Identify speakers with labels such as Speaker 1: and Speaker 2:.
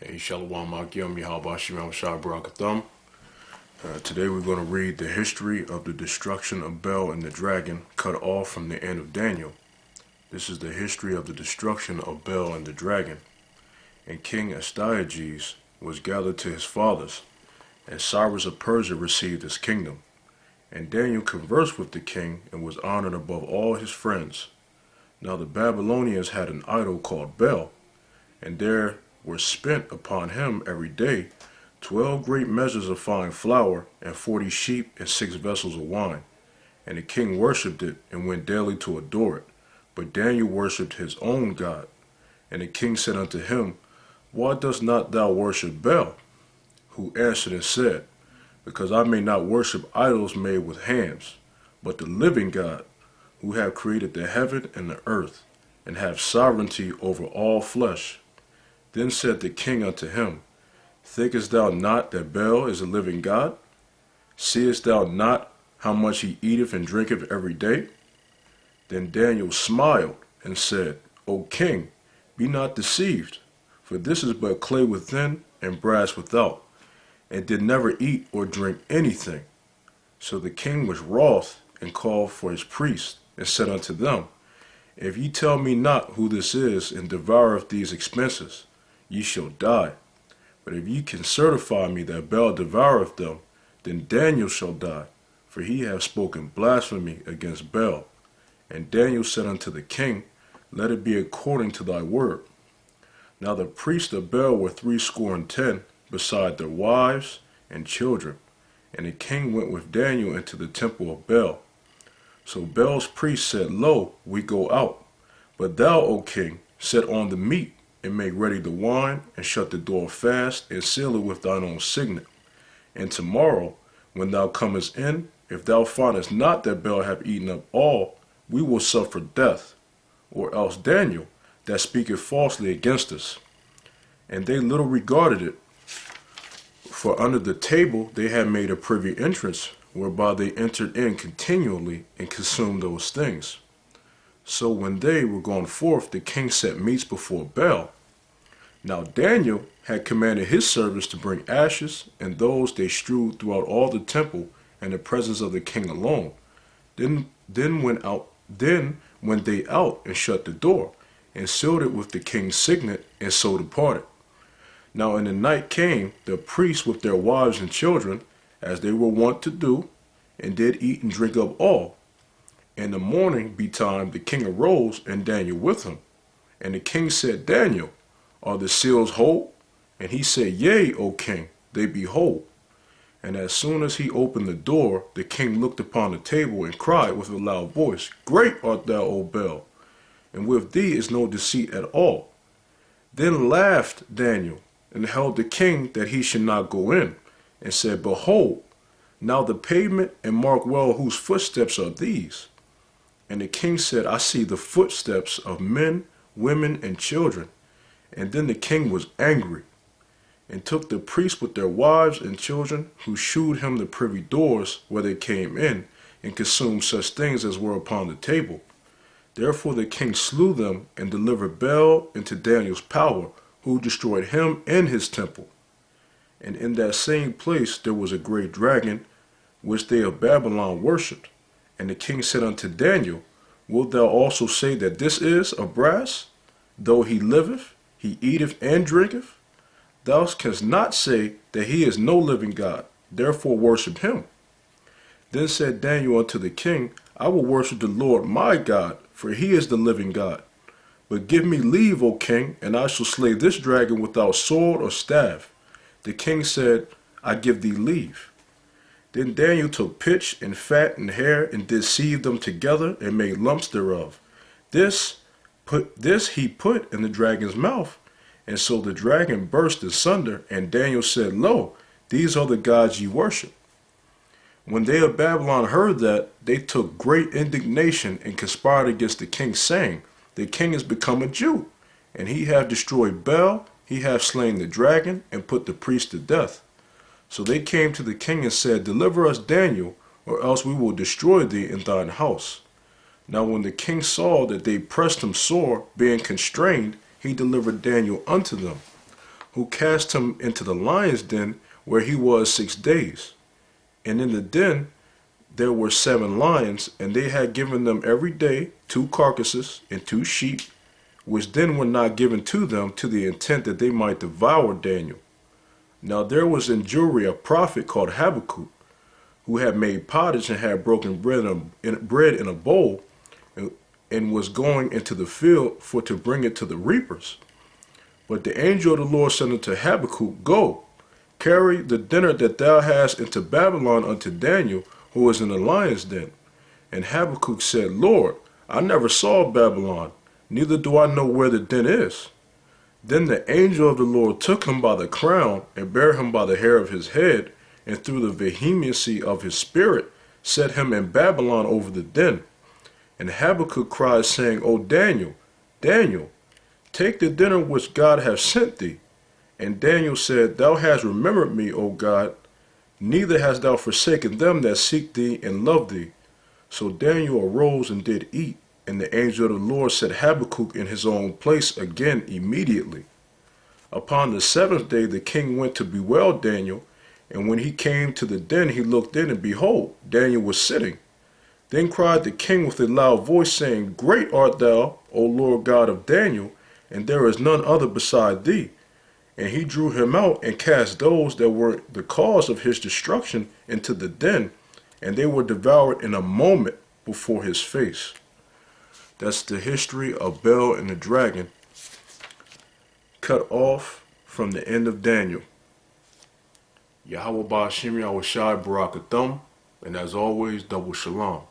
Speaker 1: Hey, Shalom wa qam Yasharahla. Today we're going to read the history of the destruction of Bel and the dragon cut off from the end of Daniel. This is the history of the destruction of Bel and the dragon. And King Astyages was gathered to his fathers, and Cyrus of Persia received his kingdom. And Daniel conversed with the king and was honored above all his friends. Now the Babylonians had an idol called Bel, and there were spent upon him every day 12 great measures of fine flour, and 40 sheep, and 6 vessels of wine. And the king worshipped it, and went daily to adore it. But Daniel worshipped his own God. And the king said unto him, Why dost not thou worship Bel? Who answered and said, Because I may not worship idols made with hands, but the living God, who have created the heaven and the earth, and have sovereignty over all flesh. Then said the king unto him, Thinkest thou not that Bel is a living God? Seest thou not how much he eateth and drinketh every day? Then Daniel smiled and said, O king, be not deceived, for this is but clay within and brass without, and did never eat or drink anything. So the king was wroth, and called for his priests, and said unto them, If ye tell me not who this is, and devoureth these expenses, ye shall die. But if ye can certify me that Bel devoureth them, then Daniel shall die, for he hath spoken blasphemy against Bel. And Daniel said unto the king, Let it be according to thy word. Now the priests of Bel were 70, beside their wives and children. And the king went with Daniel into the temple of Bel. So Bel's priests said, Lo, we go out. But thou, O king, set on the meat, and make ready the wine, and shut the door fast, and seal it with thine own signet. And tomorrow, when thou comest in, if thou findest not that Bel have eaten up all, we will suffer death, or else Daniel, that speaketh falsely against us. And they little regarded it, for under the table they had made a privy entrance, whereby they entered in continually, and consumed those things. So when they were gone forth, the king set meats before Bel. Now Daniel had commanded his servants to bring ashes, and those they strewed throughout all the temple, and the presence of the king alone. Then went they out and shut the door, and sealed it with the king's signet, and so departed. Now in the night came the priests with their wives and children, as they were wont to do, and did eat and drink up all. In the morning betime the king arose, and Daniel with him. And the king said, Daniel, are the seals whole? And he said, Yea, O king, they be whole. And as soon as he opened the door, the king looked upon the table, and cried with a loud voice, Great art thou, O Bel, and with thee is no deceit at all. Then laughed Daniel, and held the king that he should not go in, and said, Behold, now the pavement, and mark well whose footsteps are these. And the king said, I see the footsteps of men, women, and children. And then the king was angry, and took the priests with their wives and children, who shewed him the privy doors where they came in, and consumed such things as were upon the table. Therefore the king slew them, and delivered Bel into Daniel's power, who destroyed him and his temple. And in that same place there was a great dragon, which they of Babylon worshipped. And the king said unto Daniel, Wilt thou also say that this is of brass? Though he liveth, he eateth and drinketh? Thou canst not say that he is no living God, therefore worship him. Then said Daniel unto the king, I will worship the Lord my God, for he is the living God. But give me leave, O king, and I shall slay this dragon without sword or staff. The king said, I give thee leave. Then Daniel took pitch and fat and hair, and did seethe them together, and made lumps thereof. This he put in the dragon's mouth, and so the dragon burst asunder. And Daniel said, Lo, these are the gods ye worship. When they of Babylon heard that, they took great indignation, and conspired against the king, saying, The king is become a Jew, and he hath destroyed Bel, he hath slain the dragon, and put the priest to death. So they came to the king and said, Deliver us Daniel, or else we will destroy thee in thine house. Now when the king saw that they pressed him sore, being constrained, he delivered Daniel unto them, who cast him into the lion's den, where he was 6 days. And in the den there were 7 lions, and they had given them every day 2 carcasses and 2 sheep, which then were not given to them, to the intent that they might devour Daniel. Now there was in Jewry a prophet called Habakkuk, who had made pottage and had broken bread in a bowl, and was going into the field for to bring it to the reapers. But the angel of the Lord said unto Habakkuk, Go, carry the dinner that thou hast into Babylon unto Daniel, who is in the lion's den. And Habakkuk said, Lord, I never saw Babylon, neither do I know where the den is. Then the angel of the Lord took him by the crown, and bare him by the hair of his head, and through the vehemency of his spirit set him in Babylon over the den. And Habakkuk cried, saying, O Daniel, Daniel, take the dinner which God hath sent thee. And Daniel said, Thou hast remembered me, O God, neither hast thou forsaken them that seek thee and love thee. So Daniel arose and did eat, and the angel of the Lord set Habakkuk in his own place again immediately. Upon the 7th day the king went to bewail Daniel, and when he came to the den he looked in, and behold, Daniel was sitting. Then cried the king with a loud voice, saying, Great art thou, O Lord God of Daniel, and there is none other beside thee. And he drew him out, and cast those that were the cause of his destruction into the den, and they were devoured in a moment before his face. That's the history of Bel and the dragon, cut off from the end of Daniel. Yahweh Ba'ashim Yahweh Shai Barakathum, and as always, double shalom.